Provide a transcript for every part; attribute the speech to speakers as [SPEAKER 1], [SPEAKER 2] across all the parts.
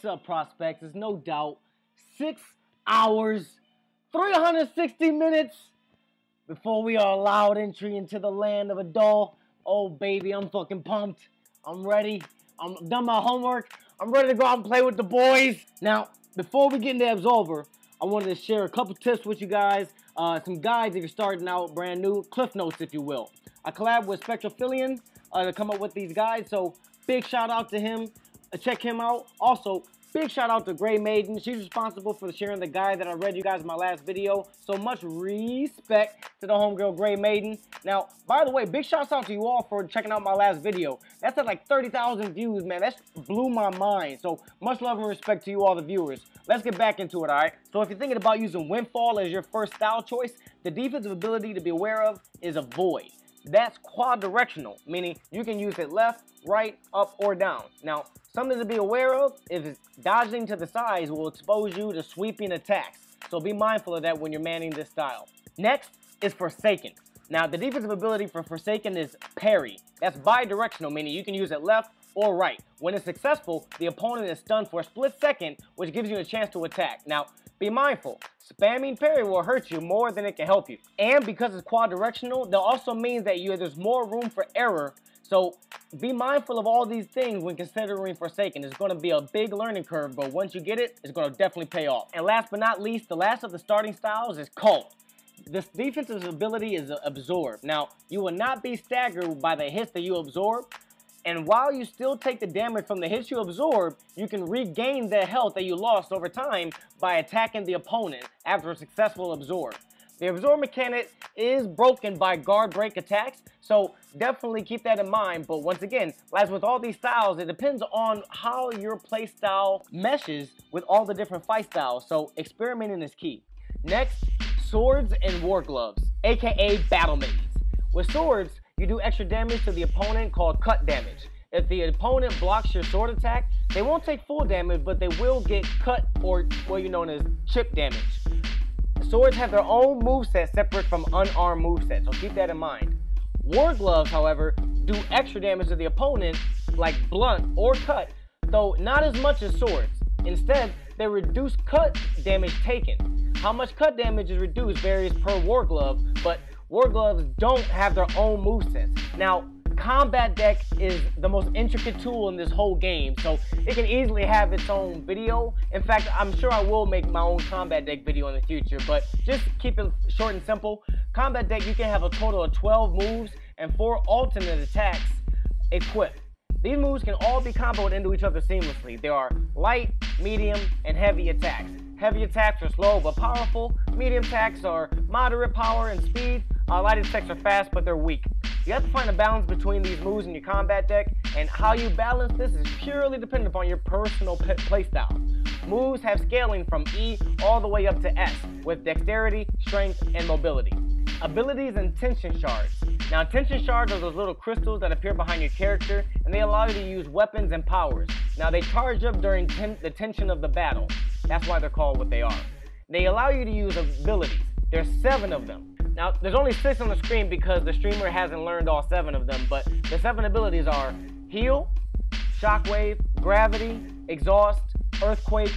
[SPEAKER 1] What's up, prospects? It's no doubt 6 hours, 360 minutes before we are allowed entry into the land of a doll. Oh, baby, I'm fucking pumped. I'm ready. I'm done my homework. I'm ready to go out and play with the boys. Now, before we get into Absolver, I wanted to share a couple tips with you guys. Some guides if you're starting out brand new. Cliff notes, if you will. I collabed with Spectrophillian to come up with these guides, so big shout out to him. Check him out. Also, big shout out to Maiden. She's responsible for sharing the guide that I read you guys in my last video. So much respect to the homegirl Maiden. Now, by the way, big shouts out to you all for checking out my last video. That's at like 30,000 views, man. That blew my mind. So much love and respect to you all the viewers. Let's get back into it, alright? So if you're thinking about using Windfall as your first style choice, the defensive ability to be aware of is Avoid. That's quad-directional, meaning you can use it left, right, up, or down. Now, something to be aware of is dodging to the sides will expose you to sweeping attacks. So be mindful of that when you're manning this style. Next is Forsaken. Now, the defensive ability for Forsaken is Parry. That's bi-directional, meaning you can use it left or right. When it's successful, the opponent is stunned for a split second, which gives you a chance to attack. Now, be mindful, spamming parry will hurt you more than it can help you. And because it's quad-directional, that also means that there's more room for error. So be mindful of all these things when considering Forsaken. It's going to be a big learning curve, but once you get it, it's going to definitely pay off. And last but not least, the last of the starting styles is Cult. This defensive ability is Absorb. Now, you will not be staggered by the hits that you absorb. And while you still take the damage from the hits you absorb, you can regain the health that you lost over time by attacking the opponent after a successful absorb. The absorb mechanic is broken by guard break attacks, so definitely keep that in mind. But once again, as with all these styles, it depends on how your play style meshes with all the different fight styles, so experimenting is key. Next, Swords and War Gloves, aka Battle Mittens. With swords, you do extra damage to the opponent called cut damage. If the opponent blocks your sword attack, they won't take full damage, but they will get cut or what you know as chip damage. Swords have their own moveset separate from unarmed moveset, so keep that in mind. War Gloves, however, do extra damage to the opponent like blunt or cut, though not as much as swords. Instead, they reduce cut damage taken. How much cut damage is reduced varies per War Glove, but War Gloves don't have their own movesets. Now, Combat Deck is the most intricate tool in this whole game, so it can easily have its own video. In fact, I'm sure I will make my own Combat Deck video in the future, but just keep it short and simple. Combat Deck, you can have a total of 12 moves and 4 alternate attacks equipped. These moves can all be comboed into each other seamlessly. There are light, medium, and heavy attacks. Heavy attacks are slow but powerful. Medium attacks are moderate power and speed. Light attacks are fast but they're weak. You have to find a balance between these moves in your combat deck, and how you balance this is purely dependent upon your personal playstyle. Moves have scaling from E all the way up to S, with dexterity, strength, and mobility. Abilities and tension shards. Now, tension shards are those little crystals that appear behind your character, and they allow you to use weapons and powers. Now, they charge up during the tension of the battle. That's why they're called what they are. They allow you to use abilities. There's 7 of them. Now, there's only 6 on the screen because the streamer hasn't learned all 7 of them, but the 7 abilities are Heal, Shockwave, Gravity, Exhaust, Earthquake,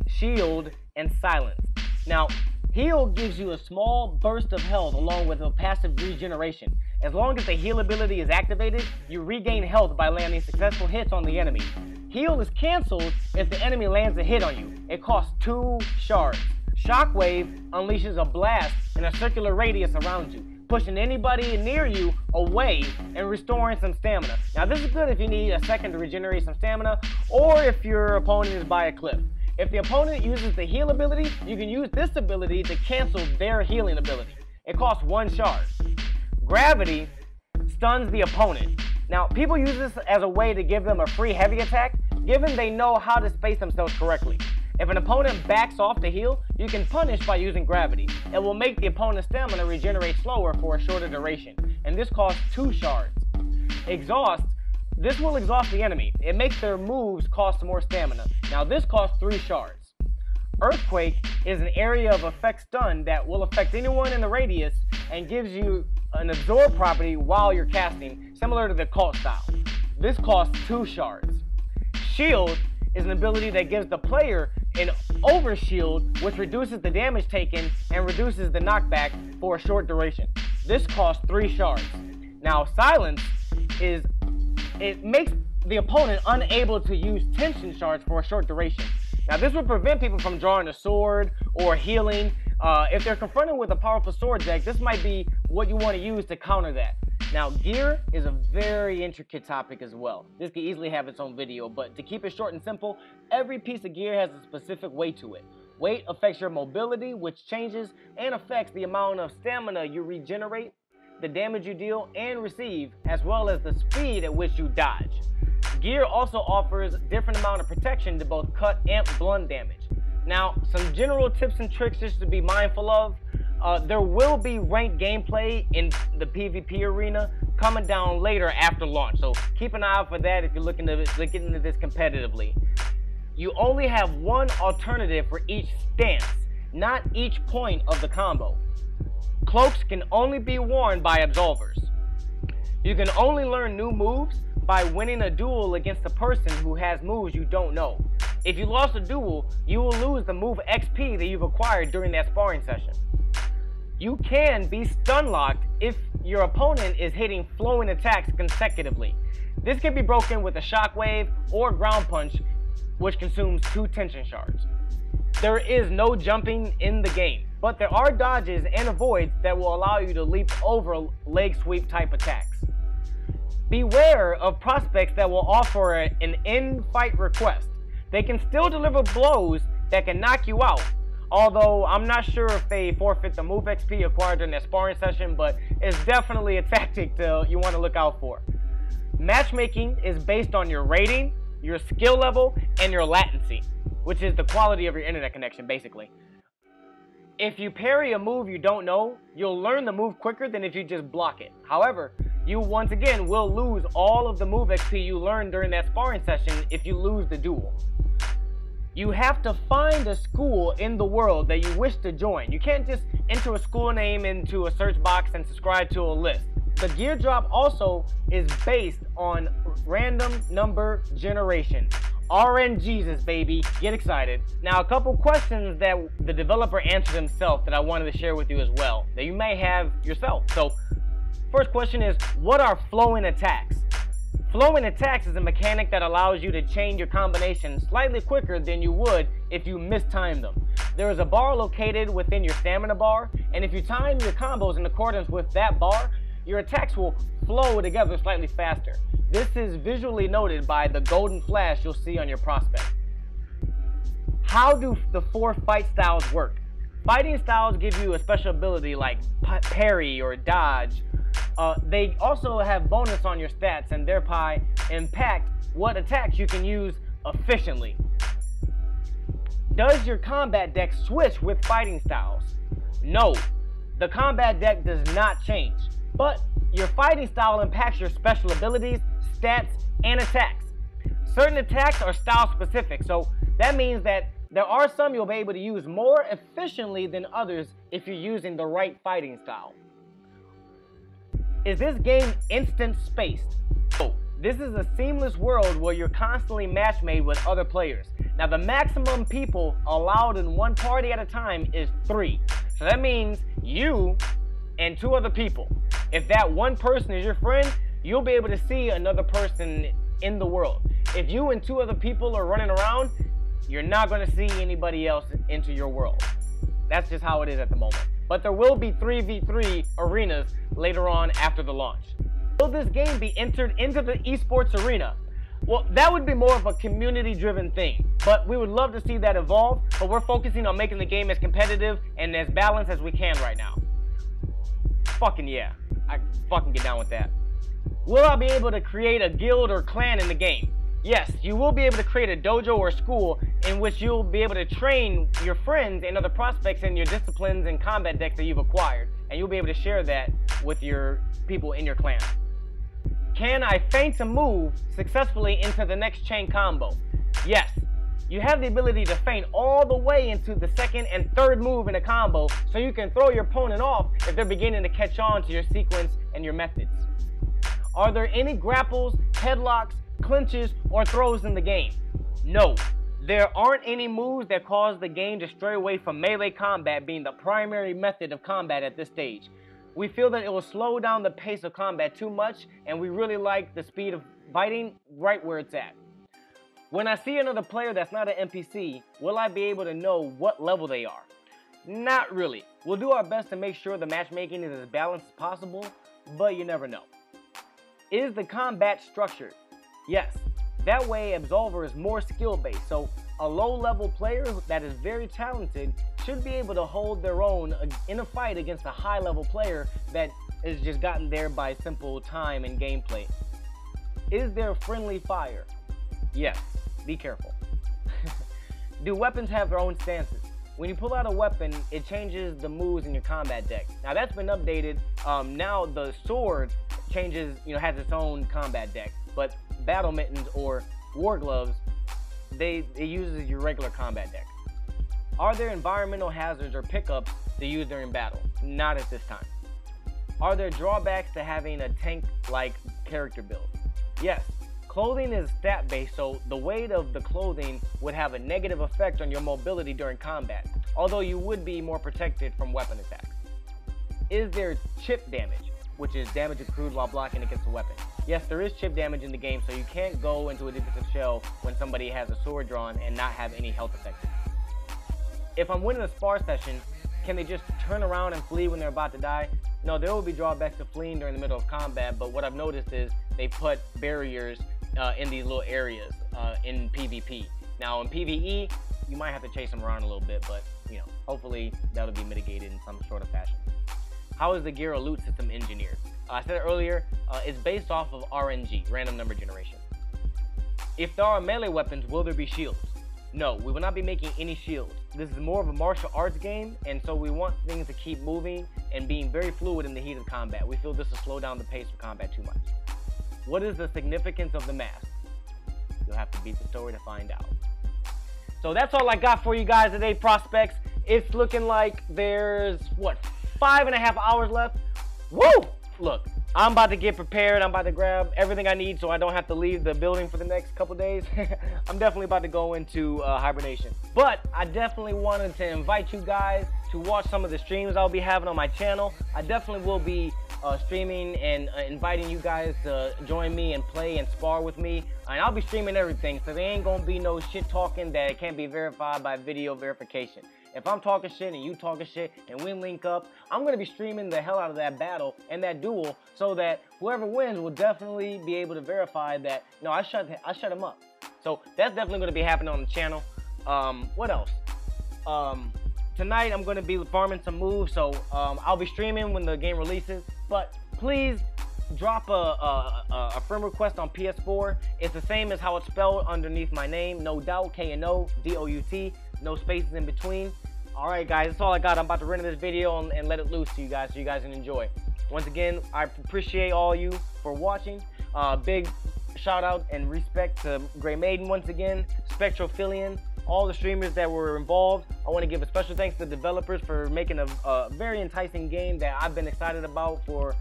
[SPEAKER 1] Shield, and Silence. Now, Heal gives you a small burst of health along with a passive regeneration. As long as the heal ability is activated, you regain health by landing successful hits on the enemy. Heal is cancelled if the enemy lands a hit on you. It costs 2 shards. Shockwave unleashes a blast in a circular radius around you, pushing anybody near you away and restoring some stamina. Now, this is good if you need a second to regenerate some stamina, or if your opponent is by a cliff. If the opponent uses the heal ability, you can use this ability to cancel their healing ability. It costs 1 shard. Gravity stuns the opponent. Now, people use this as a way to give them a free heavy attack, given they know how to space themselves correctly. If an opponent backs off to heal, you can punish by using gravity. It will make the opponent's stamina regenerate slower for a shorter duration, and this costs 2 shards. Exhaust. This will exhaust the enemy. It makes their moves cost more stamina. Now, this costs 3 shards. Earthquake is an area of effect stun that will affect anyone in the radius and gives you an absorb property while you're casting, similar to the cult style. This costs 2 shards. Shield is an ability that gives the player an overshield, which reduces the damage taken and reduces the knockback for a short duration. This costs 3 shards. Now, Silence makes the opponent unable to use tension shards for a short duration. Now, this would prevent people from drawing a sword or healing. If they're confronted with a powerful sword deck, this might be what you want to use to counter that. Now, gear is a very intricate topic as well. This could easily have its own video, but to keep it short and simple, every piece of gear has a specific weight to it. Weight affects your mobility, which changes and affects the amount of stamina you regenerate, the damage you deal and receive, as well as the speed at which you dodge. Gear also offers different amount of protection to both cut and blunt damage. Now, some general tips and tricks just to be mindful of. There will be ranked gameplay in the PvP arena coming down later after launch, so keep an eye out for that if you're looking to get into this competitively. You only have one alternative for each stance, not each point of the combo. Cloaks can only be worn by Absolvers. You can only learn new moves by winning a duel against a person who has moves you don't know. If you lost a duel, you will lose the move XP that you've acquired during that sparring session. You can be stun locked if your opponent is hitting flowing attacks consecutively. This can be broken with a shockwave or ground punch, which consumes 2 tension shards. There is no jumping in the game, but there are dodges and avoids that will allow you to leap over leg sweep type attacks. Beware of prospects that will offer an in-fight request. They can still deliver blows that can knock you out, although I'm not sure if they forfeit the move XP acquired during their sparring session, but it's definitely a tactic you want to look out for. Matchmaking is based on your rating, your skill level, and your latency, which is the quality of your internet connection, basically. If you parry a move you don't know, you'll learn the move quicker than if you just block it. However, you once again will lose all of the move XP you learned during that sparring session if you lose the duel. You have to find a school in the world that you wish to join. You can't just enter a school name into a search box and subscribe to a list. The gear drop also is based on random number generation. RNGesus, baby. Get excited. Now, a couple questions that the developer answered himself that I wanted to share with you as well, that you may have yourself. So, first question is, what are flowing attacks? Flowing attacks is a mechanic that allows you to chain your combination slightly quicker than you would if you mistime them. There is a bar located within your stamina bar, and if you time your combos in accordance with that bar, your attacks will flow together slightly faster. This is visually noted by the golden flash you'll see on your prospect. How do the 4 fight styles work? Fighting styles give you a special ability like parry or dodge. They also have bonus on your stats and thereby impact what attacks you can use efficiently. Does your combat deck switch with fighting styles? No, the combat deck does not change, but your fighting style impacts your special abilities, stats, and attacks. Certain attacks are style specific, so that means that there are some you'll be able to use more efficiently than others if you're using the right fighting style. Is this game instant spaced? No, this is a seamless world where you're constantly match-made with other players. Now, the maximum people allowed in one party at a time is 3. So that means you and 2 other people. If that one person is your friend, you'll be able to see another person in the world. If you and 2 other people are running around, you're not going to see anybody else into your world. That's just how it is at the moment. But there will be 3v3 arenas later on after the launch. Will this game be entered into the esports arena? Well, that would be more of a community-driven thing, but we would love to see that evolve, but we're focusing on making the game as competitive and as balanced as we can right now. Fucking yeah, I fucking get down with that. Will I be able to create a guild or clan in the game? Yes, you will be able to create a dojo or school in which you'll be able to train your friends and other prospects in your disciplines and combat decks that you've acquired, and you'll be able to share that with your people in your clan. Can I feint a move successfully into the next chain combo? Yes, you have the ability to feint all the way into the second and third move in a combo, so you can throw your opponent off if they're beginning to catch on to your sequence and your methods. Are there any grapples, headlocks, clinches, or throws in the game? No, there aren't any moves that cause the game to stray away from melee combat being the primary method of combat at this stage. We feel that it will slow down the pace of combat too much, and we really like the speed of fighting right where it's at. When I see another player that's not an NPC, will I be able to know what level they are? Not really. We'll do our best to make sure the matchmaking is as balanced as possible, but you never know. Is the combat structured? Yes. That way, Absolver is more skill-based, so a low-level player that is very talented should be able to hold their own in a fight against a high-level player that is just gotten there by simple time and gameplay. Is there friendly fire? Yes. Be careful. Do weapons have their own stances? When you pull out a weapon, it changes the moves in your combat deck. Now that's been updated. Now the sword changes, has its own combat deck, but battle mittens or war gloves, it uses your regular combat deck. Are there environmental hazards or pickups to use during battle? Not at this time. Are there drawbacks to having a tank-like character build? Yes. Clothing is stat-based, so the weight of the clothing would have a negative effect on your mobility during combat, although you would be more protected from weapon attacks. Is there chip damage, which is damage accrued while blocking against a weapon? Yes, there is chip damage in the game, so you can't go into a defensive shell when somebody has a sword drawn and not have any health effects. If I'm winning a spar session, can they just turn around and flee when they're about to die? No, there will be drawbacks to fleeing during the middle of combat, but what I've noticed is they put barriers in these little areas in PvP. Now in PvE, you might have to chase them around a little bit, but hopefully that'll be mitigated in some sort of fashion. How is the gear or loot system engineered? I said it earlier, it's based off of RNG, random number generation. If there are melee weapons, will there be shields? No, we will not be making any shields. This is more of a martial arts game, and so we want things to keep moving and being very fluid in the heat of combat. We feel this will slow down the pace of combat too much. What is the significance of the mask? You'll have to beat the story to find out. So that's all I got for you guys today, prospects. It's looking like there's, 5.5 hours left? Woo! Look, I'm about to get prepared. I'm about to grab everything I need so I don't have to leave the building for the next couple days. I'm definitely about to go into hibernation. But I definitely wanted to invite you guys to watch some of the streams I'll be having on my channel. I definitely will be streaming and inviting you guys to join me and play and spar with me. And I'll be streaming everything, so there ain't gonna be no shit talking that can't be verified by video verification. If I'm talking shit and you talking shit and we link up, I'm gonna be streaming the hell out of that battle and that duel so that whoever wins will definitely be able to verify that I shut him up. So that's definitely gonna be happening on the channel. What else? Tonight I'm gonna be farming some moves, so I'll be streaming when the game releases. But please drop a friend request on PS4. It's the same as how it's spelled underneath my name, No Doubt, K-N-O-D-O-U-T, no spaces in between. Alright guys, that's all I got. I'm about to render this video and let it loose to you guys so you guys can enjoy. Once again, I appreciate all you for watching. Big shout out and respect to Maiden once again, Spectrophillian, all the streamers that were involved. I want to give a special thanks to the developers for making a very enticing game that I've been excited about for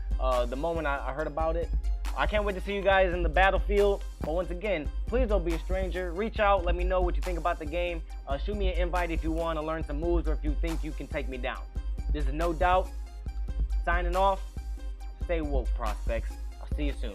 [SPEAKER 1] the moment I heard about it. I can't wait to see you guys in the battlefield. But once again, please don't be a stranger. Reach out, let me know what you think about the game. Shoot me an invite if you want to learn some moves or if you think you can take me down. This is No Doubt, signing off. Stay woke, prospects. I'll see you soon.